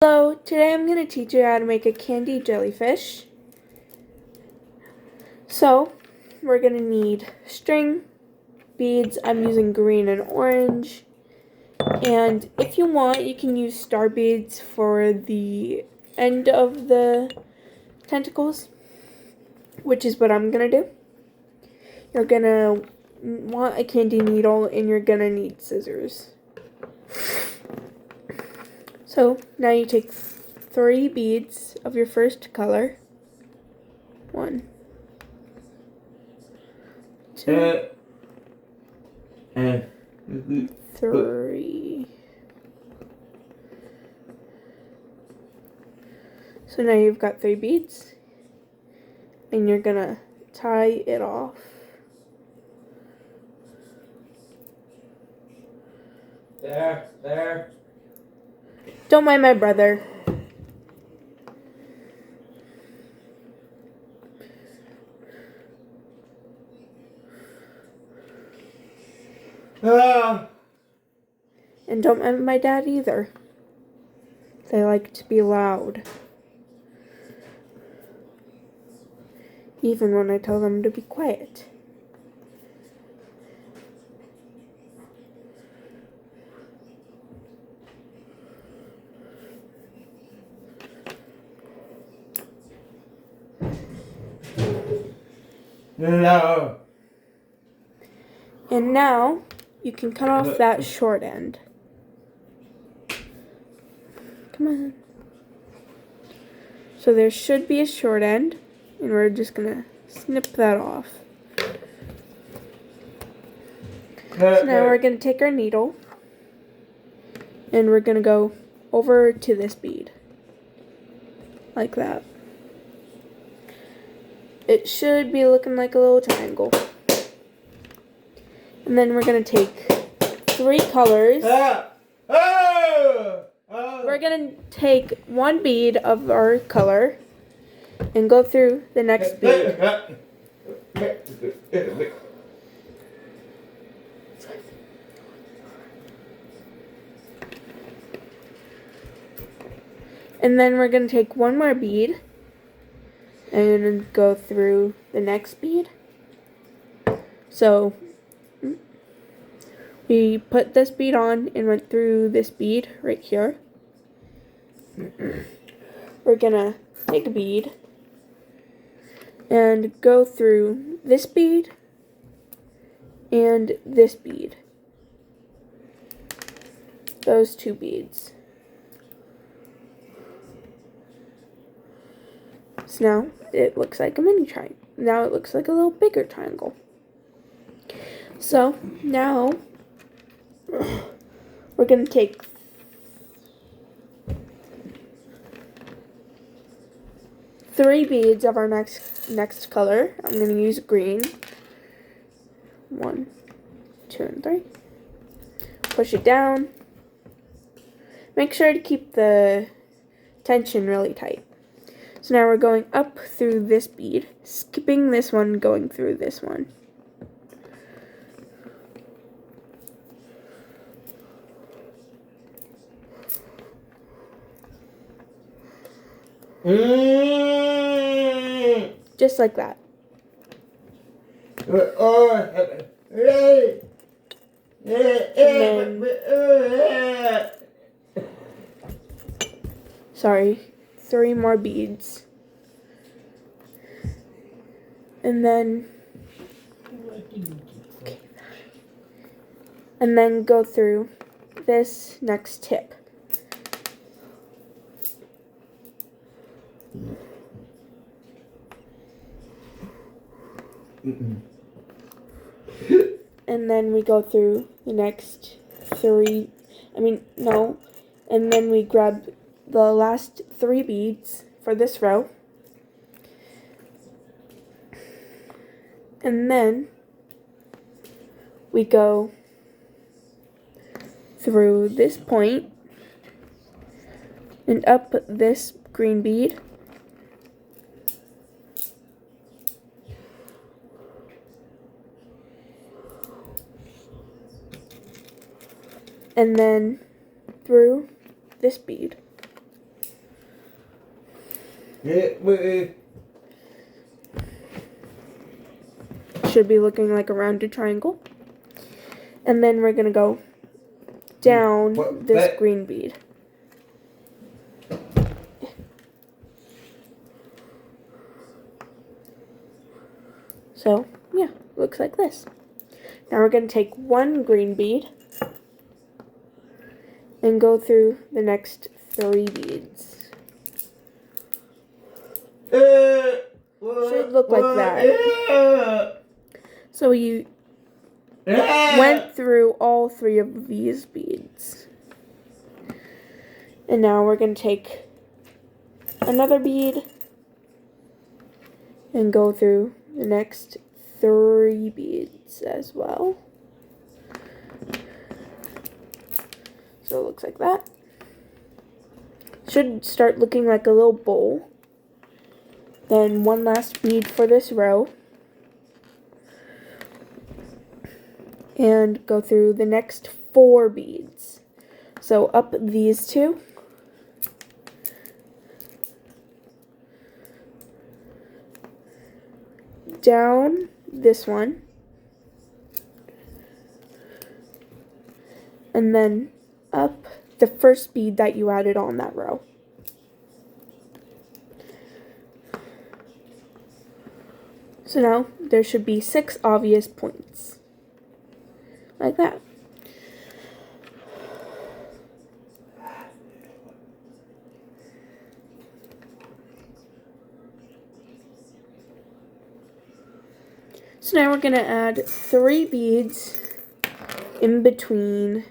Hello, today I'm going to teach you how to make a candy jellyfish. So, we're going to need string, beads. I'm using green and orange. And if you want, you can use star beads for the end of the tentacles, which is what I'm going to do. You're going to want a candy needle and you're going to need scissors. So, now you take 3 beads of your first color. 1, 2, 3. So now you've got 3 beads, and you're gonna tie it off. There. Don't mind my brother. And don't mind my dad either. They like to be loud. Even when I tell them to be quiet. No. And now, you can cut off that short end. Come on. So there should be a short end, and we're just gonna snip that off. So now we're gonna take our needle, and we're gonna go over to this bead. Like that. It should be looking like a little triangle. And then we're going to take 3 colors. We're going to take 1 bead of our color and go through the next bead. And then we're going to take 1 more bead and go through the next bead. So we put this bead on and went through this bead right here. We're gonna take a bead and go through this bead and this bead. Those 2 beads. So now it looks like a mini triangle. Now it looks like a little bigger triangle. So now we're going to take 3 beads of our next color. I'm going to use green. 1, 2, and 3. Push it down. Make sure to keep the tension really tight. So now we're going up through this bead, skipping this one, going through this one. Just like that. And then, sorry, 3 more beads. And then go through this next tip. And then we go through the next 3, and then we grab the last 3 beads for this row. And then we go through this point and up this green bead. And then through this bead. Should be looking like a rounded triangle. And then we're going to go down this green bead. So, yeah, looks like this. Now we're going to take one green bead and go through the next 3 beads. Should look like that. So you went through all 3 of these beads. And now we're going to take another bead and go through the next 3 beads as well. So it looks like that. Should start looking like a little bowl. Then one last bead for this row. And go through the next 4 beads. So up these 2. Down this one. And then up the first bead that you added on that row. So now there should be 6 obvious points. Like that. So now we're going to add 3 beads in between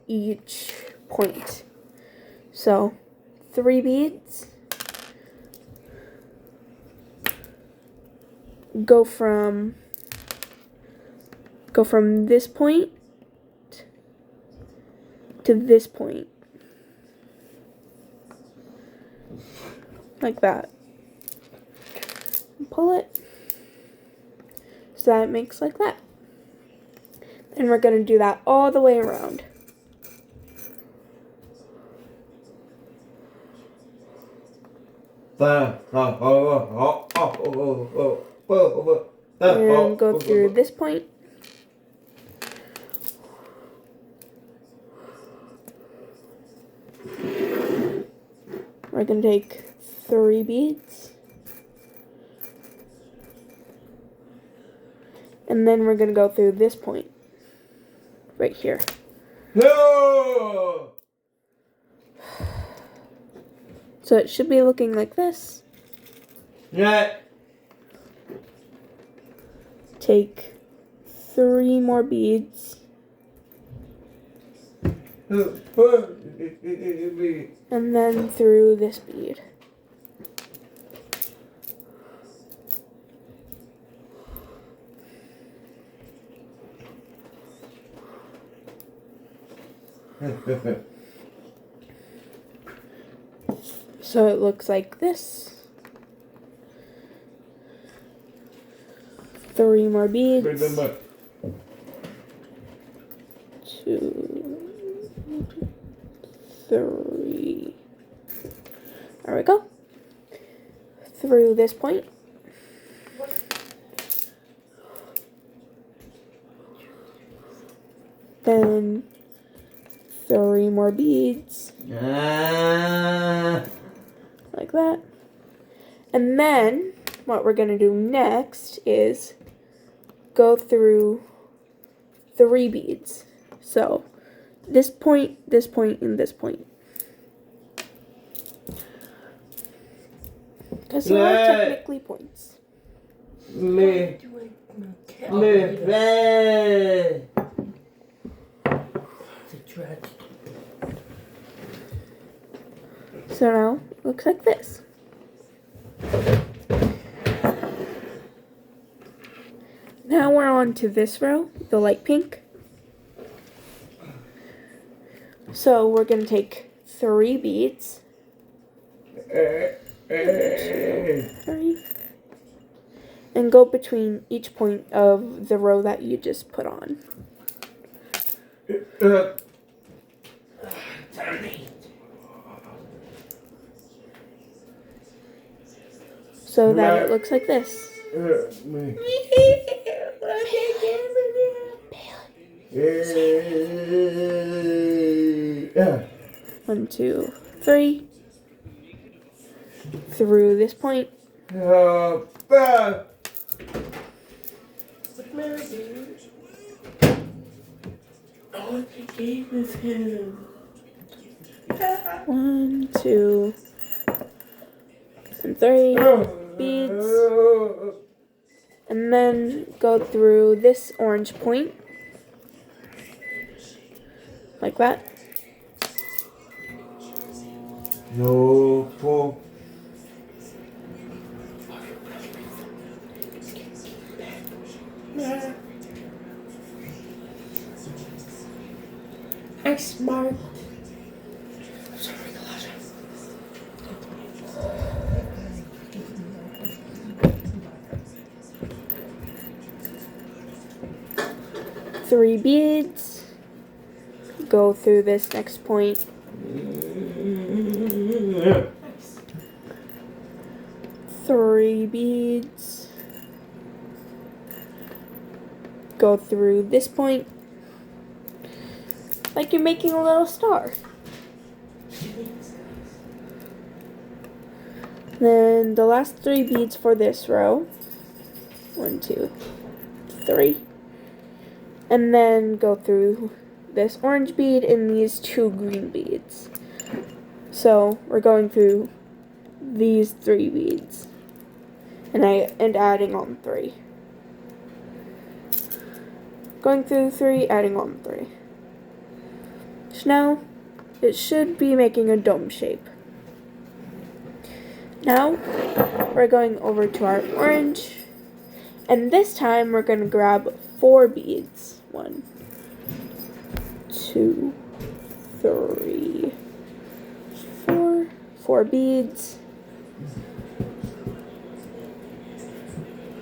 each point. So 3 beads. Go from this point to this point. Like that. Pull it. So that it makes like that. And we're going to do that all the way around. And go through this point. We're going to take 3 beads. And then we're going to go through this point. Right here. No! So it should be looking like this. Yeah. Take 3 more beads. And then through this bead. So it looks like this. 3 more beads. 2, 3. There we go. Through this point. Then 3 more beads. Like that. And then what we're going to do next is go through 3 beads. So this point, and this point. Because they are technically points. So now it looks like this. Now we're on to this row, the light pink. So we're going to take 3 beads. 3. And go between each point of the row that you just put on. so that it looks like this. One, two, three. Through this point. One, two, and three beads. And then go through this orange point. Like that. No, pull. I'm smart. Three beads. Go through this next point. Three beads. Go through this point. Like you're making a little star. Then the last three beads for this row. One, two, three. And then go through this orange bead and these two green beads. So we're going through these three beads. And adding on three. Going through three, adding on three. So now it should be making a dome shape. Now we're going over to our orange. And this time we're going to grab 4 beads. 1, 2, 3, 4. 4 beads.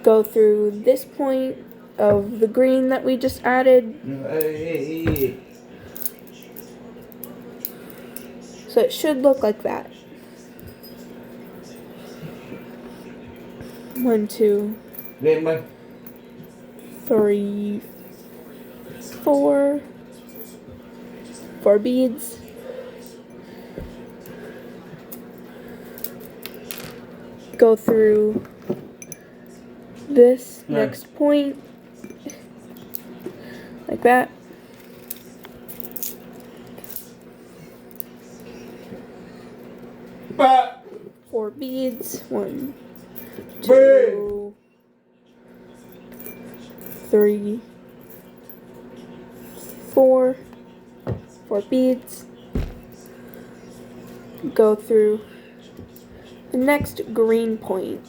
Go through this point of the green that we just added. So it should look like that. 1, 2, 3, 4. 4 beads. Go through this next point. Like that. But 4 beads. 1, 2, 3, 4. 4 beads. Go through the next green point.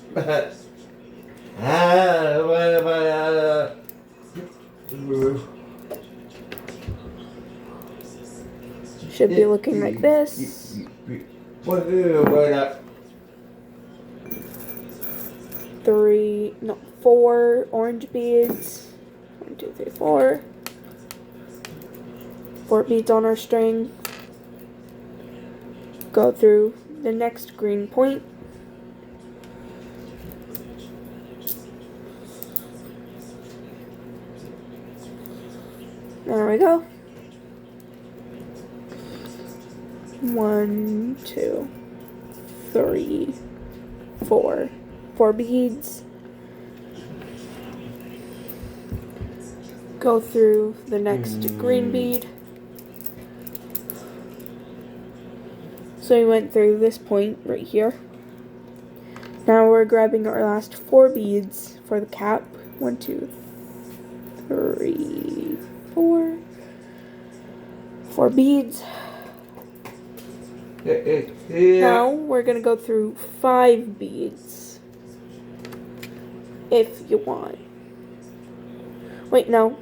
Should be looking like this. 4 orange beads. 1, 2, 3, 4. 4 beads on our string. Go through the next green point. There we go. 1, 2, 3, 4. 4 beads. Go through the next green bead. So we went through this point right here. Now we're grabbing our last 4 beads for the cap. 1, 2, 3, 4. 4 beads. Now we're going to go through 5 beads. If you want. Wait, no.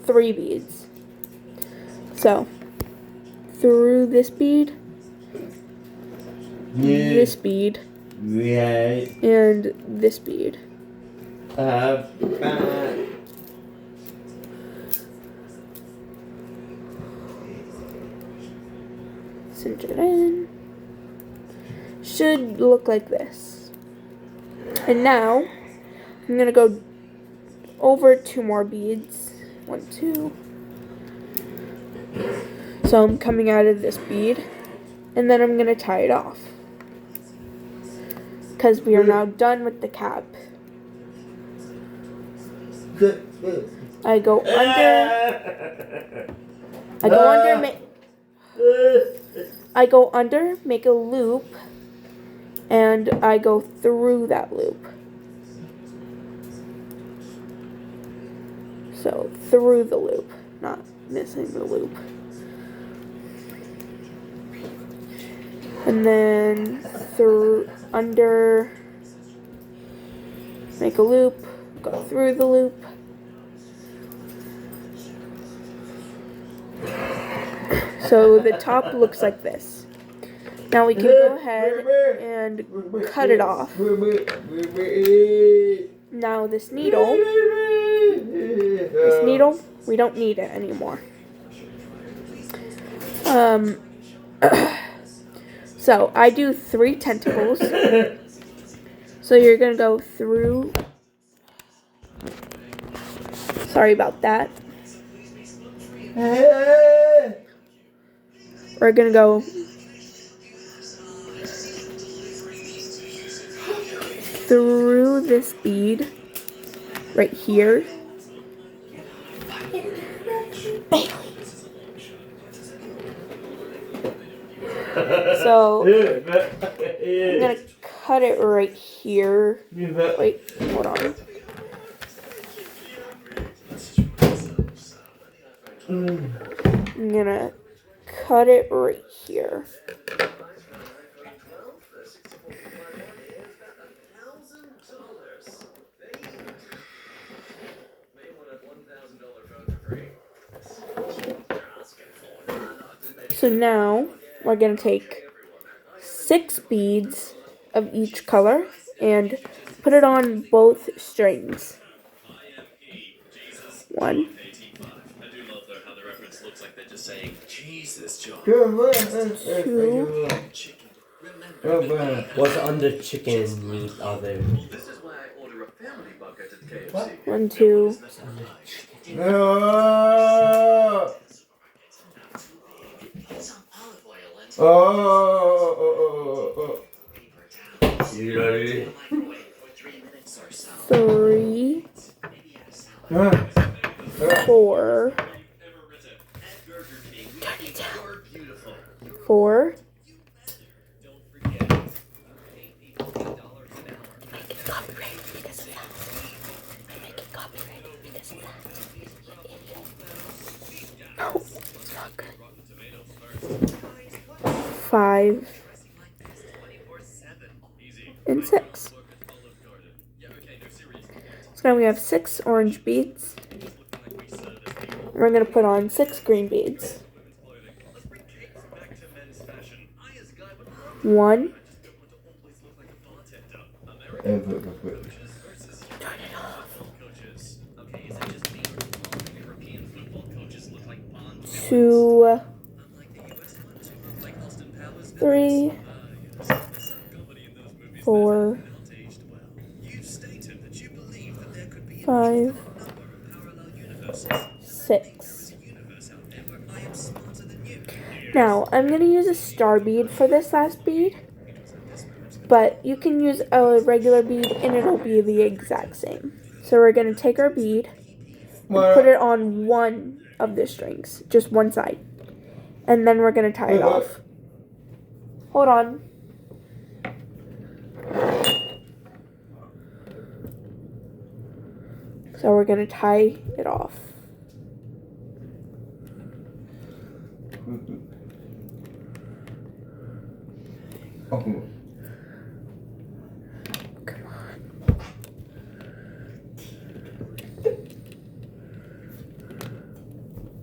3 beads. So, through this bead. This bead. And this bead. Cinch it in. Should look like this. And now I'm gonna go over 2 more beads. 1, 2. So I'm coming out of this bead, and then I'm gonna tie it off, because we are now done with the cap. I go under, make a loop, and I go through that loop. So through the loop, not missing the loop. And then through, under, make a loop, go through the loop. So the top looks like this. Now we can go ahead and cut it off. Now this needle, we don't need it anymore. So I do 3 tentacles. So you're gonna go through. Sorry about that. We're gonna go through this bead right here. So I'm gonna cut it right here. Wait, hold on. I'm gonna cut it right here. So now we're gonna take 6 beads of each color and put it on both strings. 1, 2. What's under chicken meat are there? 1, 2. Three, 4. Turn it down. 4. Make it copyrighted because of that. Make it copyrighted because of that. No, it's not good. 5 and 6. So now we have 6 orange beads. We're going to put on 6 green beads. 1. Turn it off. 2, 3, 4, 5, 6. Now, I'm going to use a star bead for this last bead, but you can use a regular bead and it'll be the exact same. So we're going to take our bead and put it on one of the strings, just one side, and then we're going to tie it off. Hold on. So we're going to tie it off. Come on.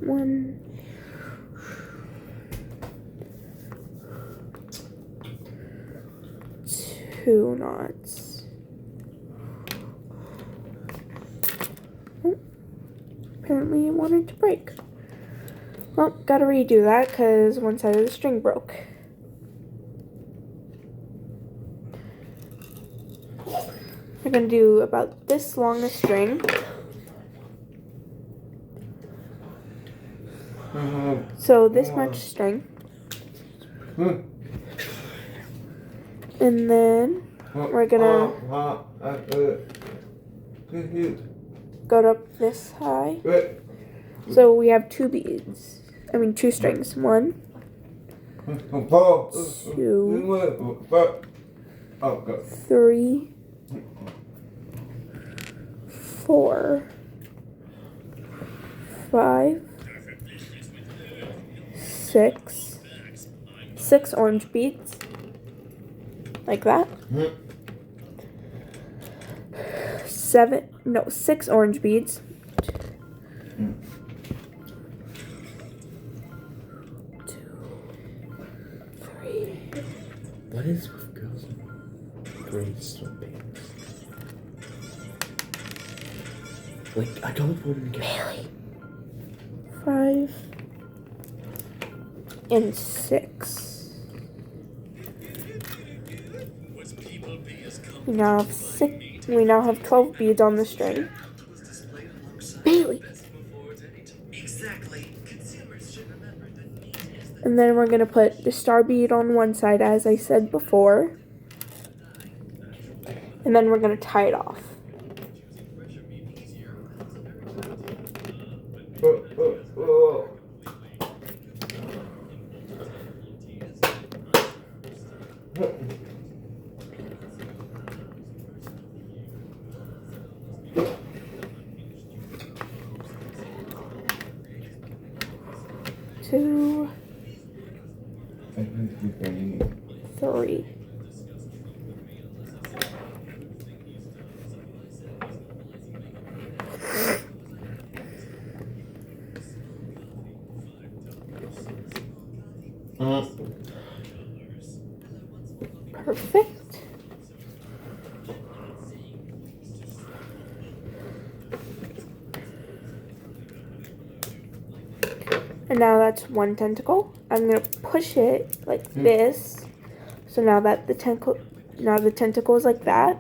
1. 2 knots. Oh, apparently it wanted to break. Well, gotta redo that because one side of the string broke. We're going to do about this long a string. So this much string. And then we're going to go up this high. So we have 2 beads. I mean 2 strings. 1, 2, 3, 4, 5, 6 orange beads, like that. 6 orange beads. 2, 3. What is with girls and brainstorm pants? Like, I don't want to get Really? 5 and 6. We now have 12 beads on the string. Bailey. And then we're going to put the star bead on one side, as I said before. And then we're going to tie it off. Two, 3. Perfect. And now that's one tentacle. I'm gonna push it like this. So now that the tentacle is like that.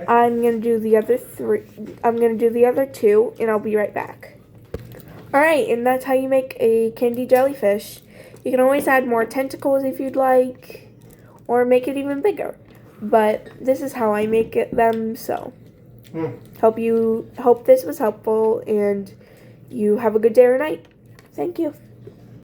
I'm gonna do the other 3. I'm gonna do the other 2, and I'll be right back. Alright, and that's how you make a Kandi jellyfish. You can always add more tentacles if you'd like, or make it even bigger. But this is how I make them, so hope this was helpful, and you have a good day or night. Thank you.